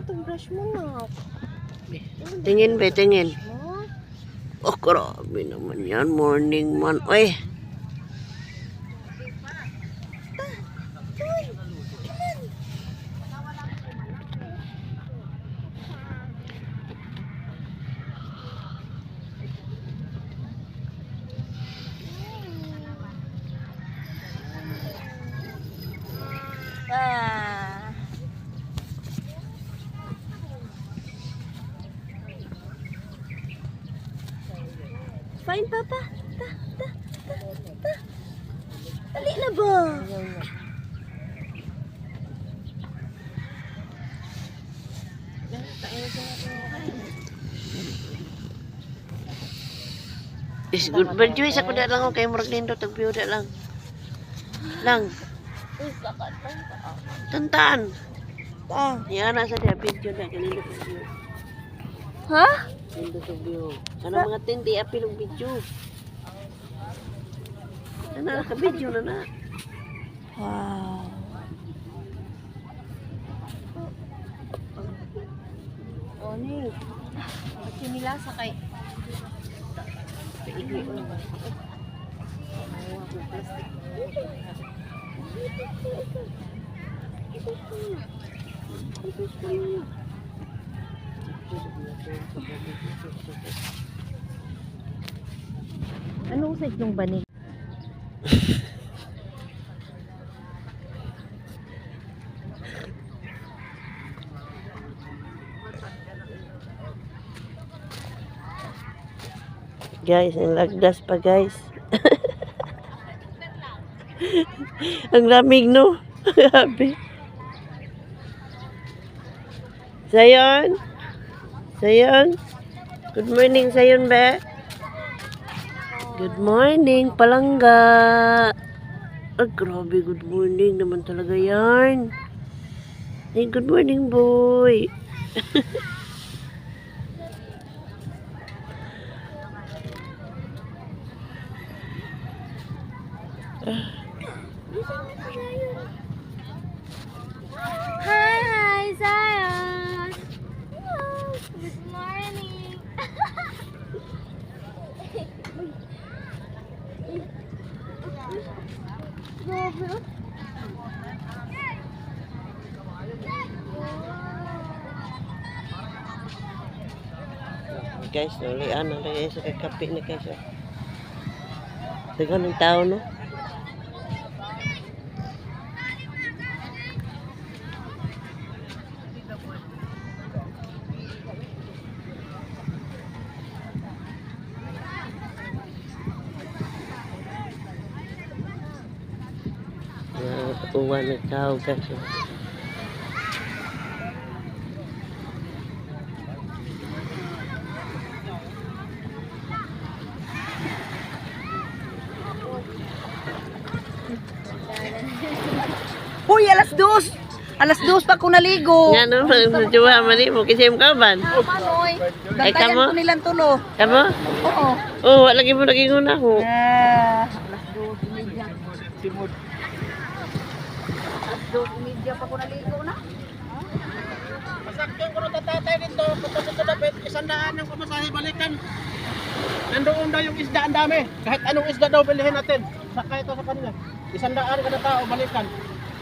itong brush mo na. Tingin ba, tingin. Oh, grabe naman yan. Morning man. Uy. Fine, Papa. Ta. Dali na ba? Is good ba, Joyce? Ako na lang ako kay Murag Lindo. Tagpiyuda lang. Lang. Tantaan. Yan na sa dia video na. Kanino sa video. Ha? Lindo sa video. Ano mga tindi apil ng video. Ano ka video na na. Wow. Oni. Pati nila sa kay. Anong size ng banig? Guys, ang lagdas pa guys. Ang lamig no. Grabe. Sayon. Sayon. Good morning Sayon be. Good morning palangga. Ah, grabe good morning naman talaga yan. Hey, good morning boy. Hi, Zion. Hello. Good morning. Guys, ulian na guys sa kape na guys. Dagan ng tao no. Uwan ng tao guys. Hoy, alas 2. Alas 2 pa ko naligo. Nga no, magsasawa mali mo kasi yung kaban. Panoy. Ay, Bantayan kamo? ko nilang tulo. Kamo? Oo. Oh, wala lagi mo lagi nguna ko. Alas 2:30. Alas 2:30 pa ko naligo na. Masakyan ko na tatatay dito. Patapos na dapat, 100 ang pamasahe balikan. Nandoon daw yung isda ang dami. Kahit anong isda daw bilhin natin. Sakay ito sa kanila. 100 kada tao balikan.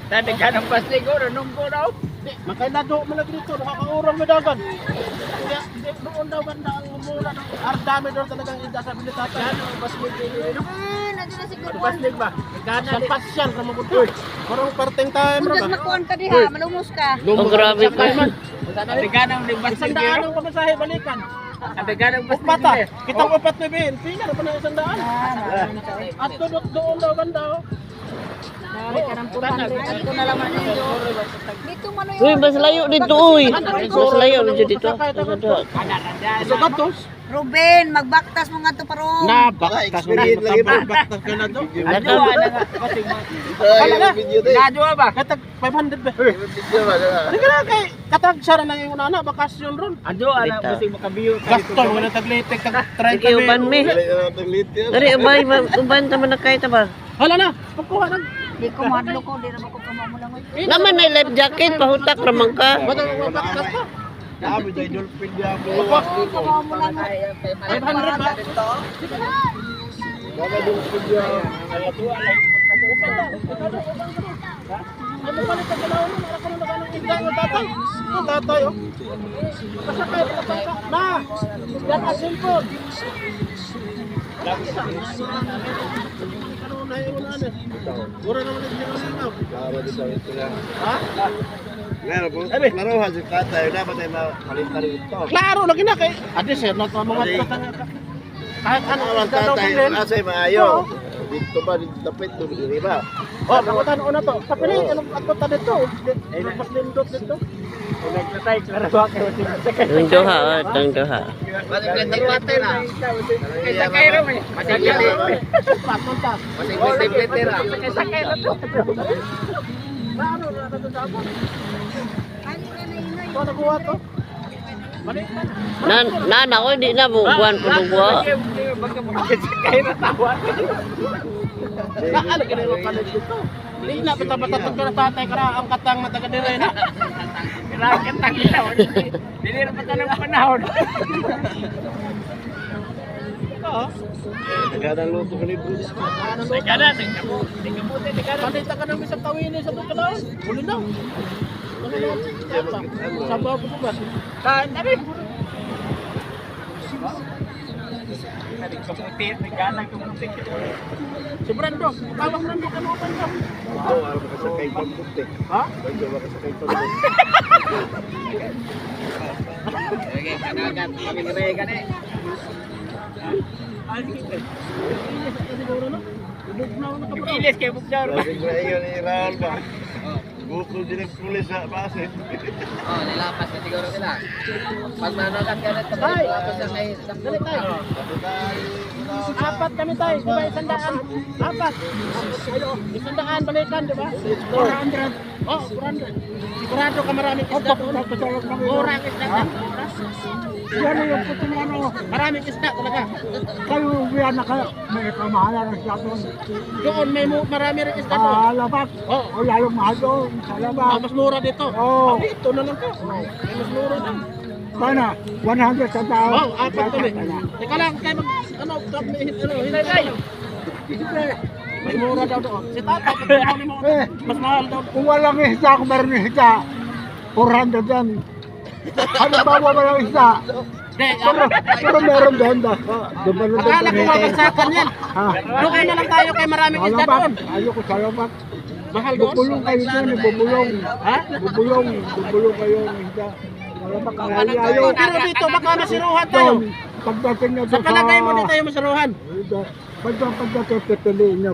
Dati ka ng pasliguro, nunggo daw. Makailado mo lang dito, nakakaurang mo dagan. Kaya doon daw banda ang mumula. Dami daw talagang isda sa bilitata. Ano, paslig dito? Nandiyan na siguro. Paslig ba? Sampas yan, kamabutoy. Parang parteng time Kung ba? nakuhan ka diha, malumos ka. Oh, grabe ka. Atiganang ng paslig. 100 ang pamasahe balikan. Atiganang paslig. Kitang upat na bin. Pina na pa ng 100. At doon daw banda. Dito na lang dito. Dito man Uy, mas layo dito uy. Mas layo dito. So katos. Ruben, magbaktas mo nga to parong. Na baktas lagi pa. Baktas ka na do. Ano Nadyo ba? Katag 500 ba? Video ba? Sige kay katag sara na yung una bakasyon ron. Ado ana busing makabiyo Gasto mo na taglitik tag 30 Sige, uban mi. Dari, uban, uban naman na kahit ba? Hala na, pagkuha nag Di ko madlo ko, di naman ko kamamulangon. Naman na life jacket, pahutak naman ka. Ba't ang mabaktas ka? Dami dahil dolphin niya ako. Kamamulangon. 500 ba? Baka dolphin niya. Ano ba nito galaw mo? Ako na naganong isda ng tatay. Ang tatay, oh. Kasakay, kasakay ka. Ma! Isda ka cellphone. Ano na yun ano? Mura naman yung sinasinaw. Dami dito sila. Ha? Meron po. Laruhan si tatay. Dapat ay makalintan ito. Klaro lagi na kay. Adi sir, mga kahit ano Ang isda daw tatay, bilhin. asay maayo. Dito ba, dito tapit, dito ba? Oh, nakutan ko na to. Sa piling, anong akutan dito? Mas lindot dito. Ang duha, ang duha. Papunta. Ito nakuha to. Balik na. Nana ko, di na mo buwan po buwa. Nakala ka na yung kalit dito. Hindi na, bata-bata ka na tatay ka na ang katang na taga-diray na. Kailangan katang nila. Hindi na pata ng panahon. Oo. Nagkadang luto ka ni Bruce. Panita ka ng isang tawili sa doon ka daw. Huli daw. Sabaw ko ba? Kain na rin. Si Brando, tawag Brando ka mo pa ito. Ito, alam mo kasakay pamputi. Ha? Ito, makasakay pamputi. Ilis kayo bukjar. Lasing na iyon ni Raul ba? Bukol din ang pulis sa base. Oh, nilapas na siguro sila. Pag manokat ka na ito, tapos na kayo. Dali tayo. Apat kami tayo, di ba? 100. Apat. Ayo, 100 balikan, di ba? 400. Oh, 400. Sigurado ka maraming isda doon. Murang isda doon. Yan yung puto na ano, Maraming isda talaga. kayo yan na kayo, may kamahalan ng siya doon. Doon may marami rin isda doon. Labak, Oh, o lalong mahal doon, sa labak. mas mura dito. Oo. Ito na lang ka. May mas mura na. Sana, 100 sa tao. Oh, apat kami. Teka lang, kayo hinay tayo. Mas mura daw doon. Si Tata, pag mo, mas mahal daw. Kung walang isda, kung meron ng isda, 400 yan. Ano ba walang isda? Pero meron doon ba? Akala ko mabagsakan yan. Ha? Doon kayo na lang tayo kay maraming isda Labak, doon. ayoko sa labak. Mahal doon. Bubulong kayo doon, bubulong. Ha? Bubulong kayo ng isda. Labak, ayaw. Pero dito, baka masiruhan tayo. Doon, pagdating nyo Sa palagay mo dito tayo masiruhan. Pagdating, pipiliin nyo.